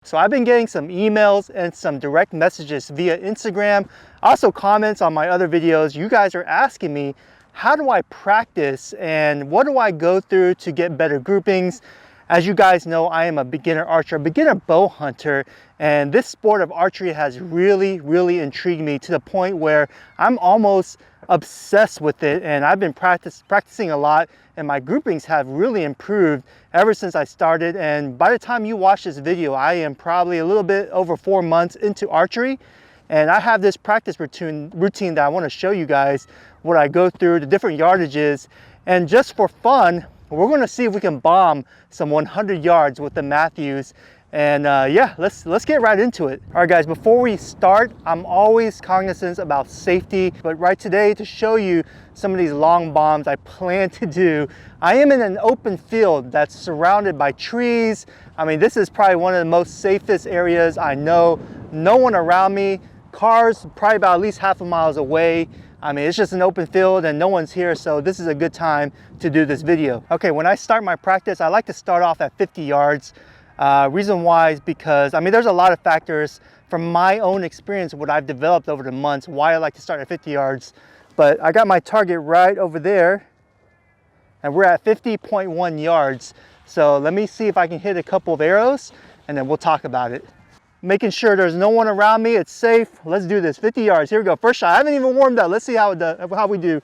So I've been getting some emails and some direct messages via Instagram, also comments on my other videos. You guys are asking me, how do I practice and what do I go through to get better groupings? As you guys know, I am a beginner archer, a beginner bow hunter, and this sport of archery has really intrigued me to the point where I'm almost obsessed with it, and I've been practicing a lot, and my groupings have really improved ever since I started. And by the time you watch this video, I am probably a little bit over 4 months into archery, and I have this practice routine that I want to show you guys what I go through, the different yardages, and just for fun, we're going to see if we can bomb some 100 yards with the Mathews. And yeah, let's get right into it. All right guys, before we start, I'm always cognizant about safety, but right today, to show you some of these long bombs I plan to do, I am in an open field that's surrounded by trees. I mean, this is probably one of the most safest areas I know. No one around me, cars probably about at least half a mile away. I mean, it's just an open field and no one's here, so this is a good time to do this video. Okay, when I start my practice, I like to start off at 50 yards. Reason why is because, I mean, there's a lot of factors from my own experience, what I've developed over the months, why I like to start at 50 yards. But I got my target right over there, and we're at 50.1 yards. So let me see if I can hit a couple of arrows, and then we'll talk about it. Making sure there's no one around me, it's safe. Let's do this, 50 yards, here we go. First shot, I haven't even warmed up. Let's see how we do.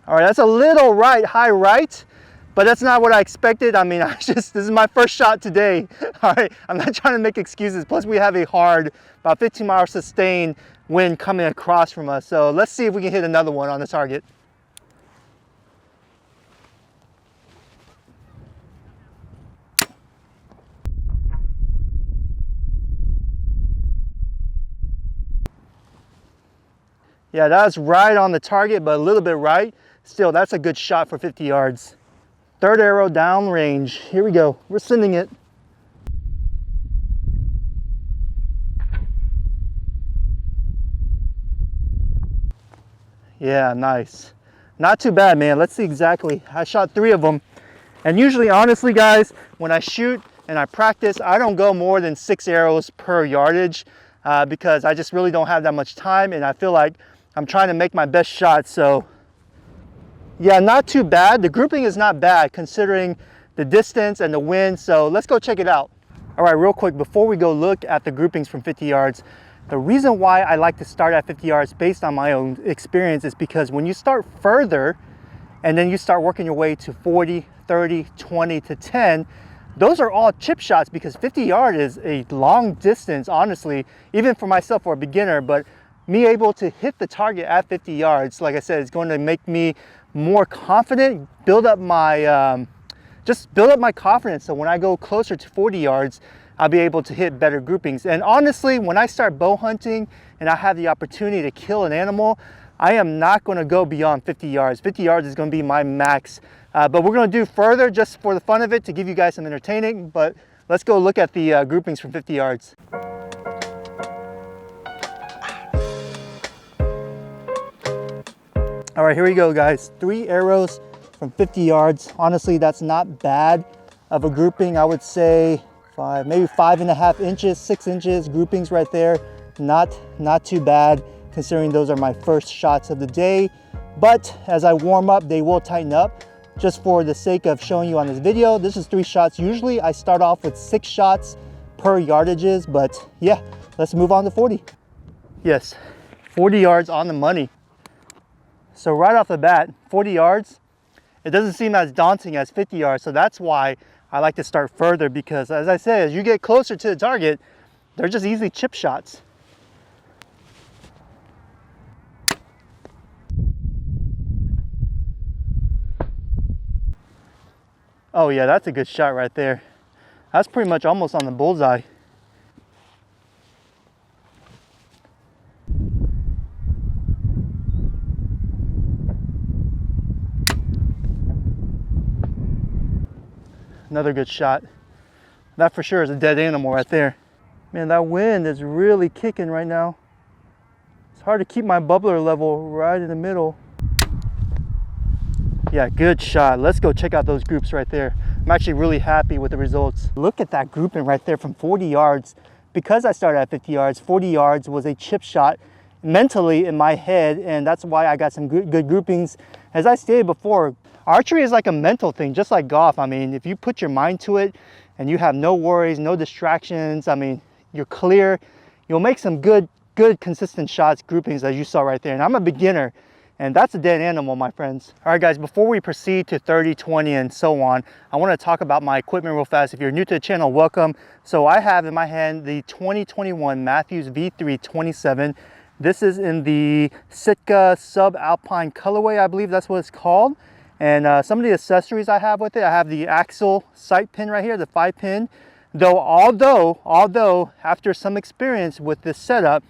All right, that's a little high right, but that's not what I expected. I mean, this is my first shot today. All right, I'm not trying to make excuses. Plus we have a hard, about 15 mile sustained wind coming across from us. So let's see if we can hit another one on the target. Yeah, that's right on the target, but a little bit right. Still, that's a good shot for 50 yards. Third arrow down range. Here we go. We're sending it. Yeah, nice. Not too bad, man. Let's see exactly. I shot 3 of them. And usually, honestly, guys, when I shoot and I practice, I don't go more than 6 arrows per yardage because I just really don't have that much time, and I feel like I'm trying to make my best shot. So yeah, not too bad. The grouping is not bad considering the distance and the wind. So let's go check it out. All right, real quick, before we go look at the groupings from 50 yards, the reason why I like to start at 50 yards based on my own experience is because when you start further and then you start working your way to 40, 30, 20 to 10, those are all chip shots because 50 yards is a long distance, honestly, even for myself, for a beginner. But me able to hit the target at 50 yards, like I said, is going to make me more confident, build up my confidence, so when I go closer to 40 yards, I'll be able to hit better groupings. And honestly, when I start bow hunting and I have the opportunity to kill an animal, I am not going to go beyond 50 yards. 50 yards is going to be my max. But we're going to do further just for the fun of it, to give you guys some entertaining. But let's go look at the groupings from 50 yards. All right, here we go, guys. 3 arrows from 50 yards. Honestly, that's not bad of a grouping. I would say maybe 5.5 inches, 6 inches groupings right there. Not too bad considering those are my first shots of the day. But as I warm up, they will tighten up. Just for the sake of showing you on this video, this is 3 shots. Usually I start off with 6 shots per yardages, but yeah, let's move on to 40. Yes, 40 yards on the money. So right off the bat, 40 yards, it doesn't seem as daunting as 50 yards. So that's why I like to start further, because as I said, as you get closer to the target, they're just easy chip shots. Oh yeah, that's a good shot right there. That's pretty much almost on the bullseye. Another good shot. That for sure is a dead animal right there. Man, that wind is really kicking right now. It's hard to keep my bubbler level right in the middle. Yeah, good shot. Let's go check out those groups right there. I'm actually really happy with the results. Look at that grouping right there from 40 yards. Because I started at 50 yards, 40 yards was a chip shot mentally in my head, and that's why I got some good groupings. As I stated before, archery is like a mental thing, just like golf. I mean, if you put your mind to it and you have no worries, no distractions, I mean, you're clear, you'll make some good consistent shots, groupings, as you saw right there. And I'm a beginner, and that's a dead animal, my friends. All right, guys, before we proceed to 30, 20, and so on, I want to talk about my equipment real fast. If you're new to the channel, welcome. So I have in my hand the 2021 Mathews V3 27. This is in the Sitka Subalpine colorway, I believe that's what it's called. And some of the accessories I have with it, I have the axle sight pin right here, the 5-pin. Although after some experience with this setup,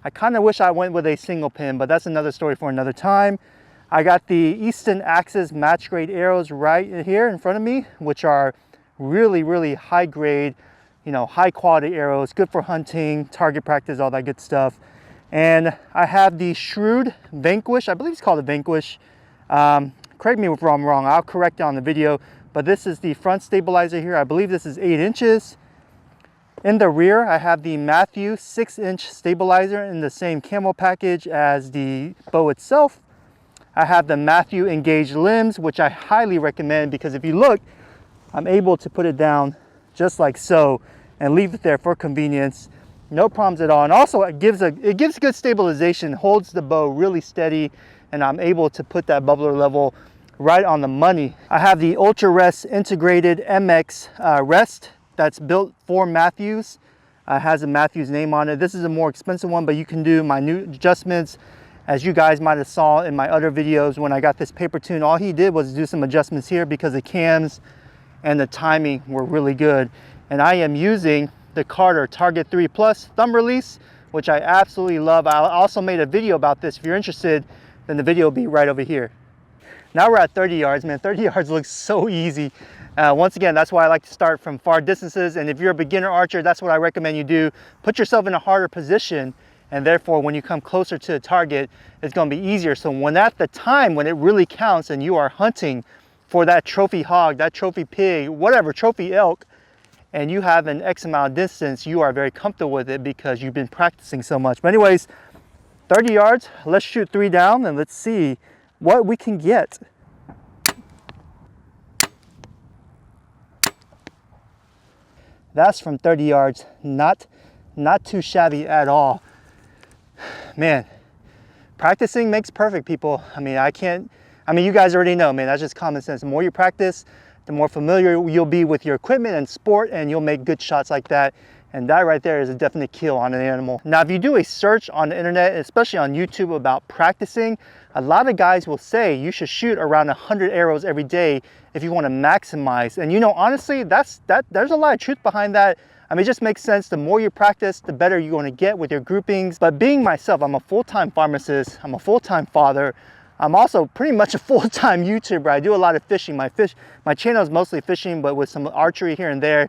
I kind of wish I went with a single pin, but that's another story for another time. I got the Easton Axis match grade arrows right here in front of me, which are really high grade, you know, high quality arrows, good for hunting, target practice, all that good stuff. And I have the Shrewd Vanquish, I believe it's called a Vanquish. Correct me if I'm wrong, I'll correct it on the video, but this is the front stabilizer here. I believe this is 8 inches. In the rear, I have the Mathews 6-inch stabilizer in the same camo package as the bow itself. I have the Mathews engaged limbs, which I highly recommend, because if you look, I'm able to put it down just like so and leave it there for convenience. No problems at all. And also it gives good stabilization, holds the bow really steady, and I'm able to put that bubbler level right on the money. I have the Ultra Rest integrated MX rest that's built for Mathews. Has a Mathews name on it. This is a more expensive one, but you can do minute adjustments, as you guys might have saw in my other videos when I got this paper tune. All he did was do some adjustments here because the cams and the timing were really good. And I am using the Carter Target 3 Plus thumb release, which I absolutely love. I also made a video about this. If you're interested, then the video will be right over here. Now we're at 30 yards, man. 30 yards looks so easy. Once again, that's why I like to start from far distances. And if you're a beginner archer, that's what I recommend you do. Put yourself in a harder position, and therefore when you come closer to the target, it's going to be easier. So when at the time when it really counts and you are hunting for that trophy hog, that trophy pig, whatever, trophy elk, and you have an X amount of distance, you are very comfortable with it because you've been practicing so much. But anyways, 30 yards, let's shoot 3 down and let's see what we can get. That's from 30 yards, not too shabby at all. Man, practicing makes perfect, people. I mean, you guys already know, man, that's just common sense. The more you practice, the more familiar you'll be with your equipment and sport, and you'll make good shots like that. And that right there is a definite kill on an animal. Now, if you do a search on the internet, especially on YouTube, about practicing, a lot of guys will say you should shoot around 100 arrows every day if you want to maximize. And you know, honestly, there's a lot of truth behind that. I mean, it just makes sense. The more you practice, the better you're going to get with your groupings. But being myself, I'm a full-time pharmacist, I'm a full-time father, I'm also pretty much a full-time YouTuber. I do a lot of fishing. My channel is mostly fishing, but with some archery here and there.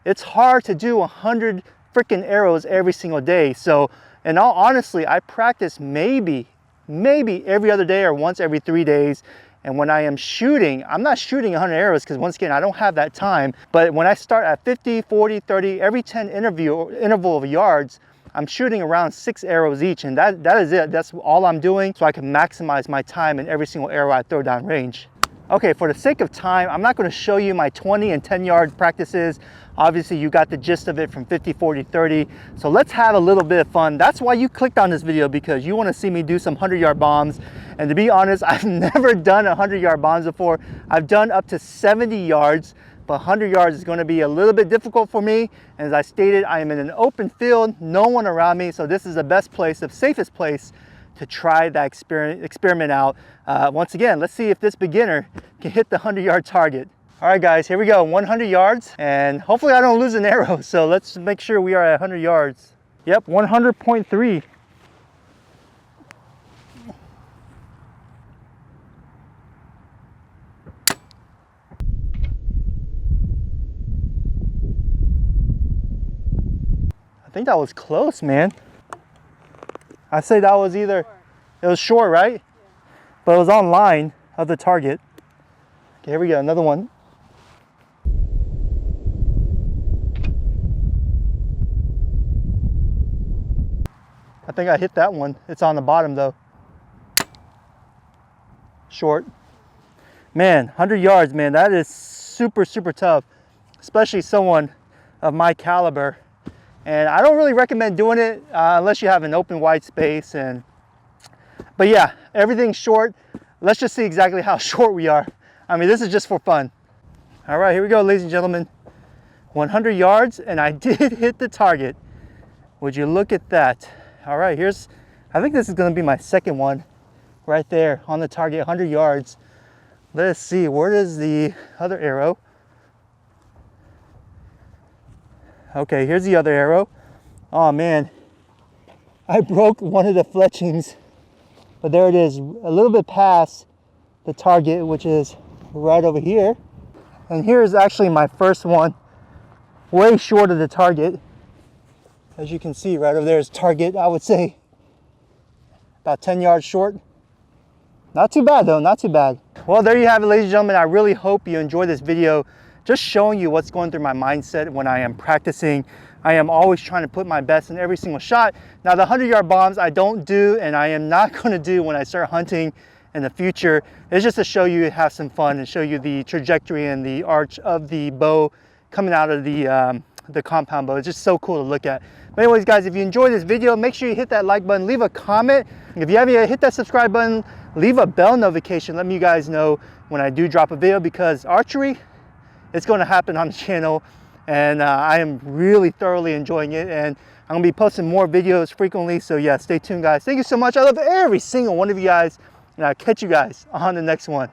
It's hard to do 100 freaking arrows every single day. So in all honesty, I practice maybe every other day or once every 3 days. And when I am shooting, I'm not shooting 100 arrows because once again, I don't have that time. But when I start at 50, 40, 30, every 10 interval of yards, I'm shooting around 6 arrows each, and that is it. That's all I'm doing, so I can maximize my time in every single arrow I throw down range. Okay, for the sake of time, I'm not going to show you my 20 and 10 yard practices. Obviously, you got the gist of it from 50, 40, 30. So let's have a little bit of fun. That's why you clicked on this video, because you want to see me do some 100-yard bombs. And to be honest, I've never done 100-yard bombs before. I've done up to 70 yards, but 100 yards is going to be a little bit difficult for me. And as I stated, I am in an open field, no one around me. So this is the best place, the safest place to try that experiment out. Once again, let's see if this beginner can hit the 100-yard target. All right, guys, here we go, 100 yards, and hopefully I don't lose an arrow. So let's make sure we are at 100 yards. Yep, 100.3. I think that was close, man. I say that was either, it was short, right? Yeah. But it was on line of the target. Okay, here we go, another one. I think I hit that one. It's on the bottom though. Short. Man, 100 yards, man, that is super, super tough, especially someone of my caliber. And I don't really recommend doing it unless you have an open wide space. But yeah, everything's short. Let's just see exactly how short we are. I mean, this is just for fun. All right, here we go, ladies and gentlemen. 100 yards, and I did hit the target. Would you look at that? All right, I think this is gonna be my second one right there on the target, 100 yards. Let's see, where is the other arrow? Okay, here's the other arrow. Oh man, I broke one of the fletchings, but there it is, a little bit past the target, which is right over here. And here's actually my first one, way short of the target. As you can see, right over there is target, I would say about 10 yards short. Not too bad though, not too bad. Well, there you have it, ladies and gentlemen. I really hope you enjoyed this video, just showing you what's going through my mindset when I am practicing. I am always trying to put my best in every single shot. Now, the 100-yard bombs I don't do, and I am not going to do when I start hunting in the future. It's just to show you, have some fun, and show you the trajectory and the arch of the bow coming out of the compound bow. It's just so cool to look at. But anyways, guys, if you enjoyed this video, make sure you hit that like button, leave a comment. If you haven't yet, hit that subscribe button, leave a bell notification, let me you guys know when I do drop a video, because archery, it's going to happen on the channel, and I am really thoroughly enjoying it, and I'm going to be posting more videos frequently. So yeah, stay tuned, guys. Thank you so much. I love every single one of you guys, and I'll catch you guys on the next one.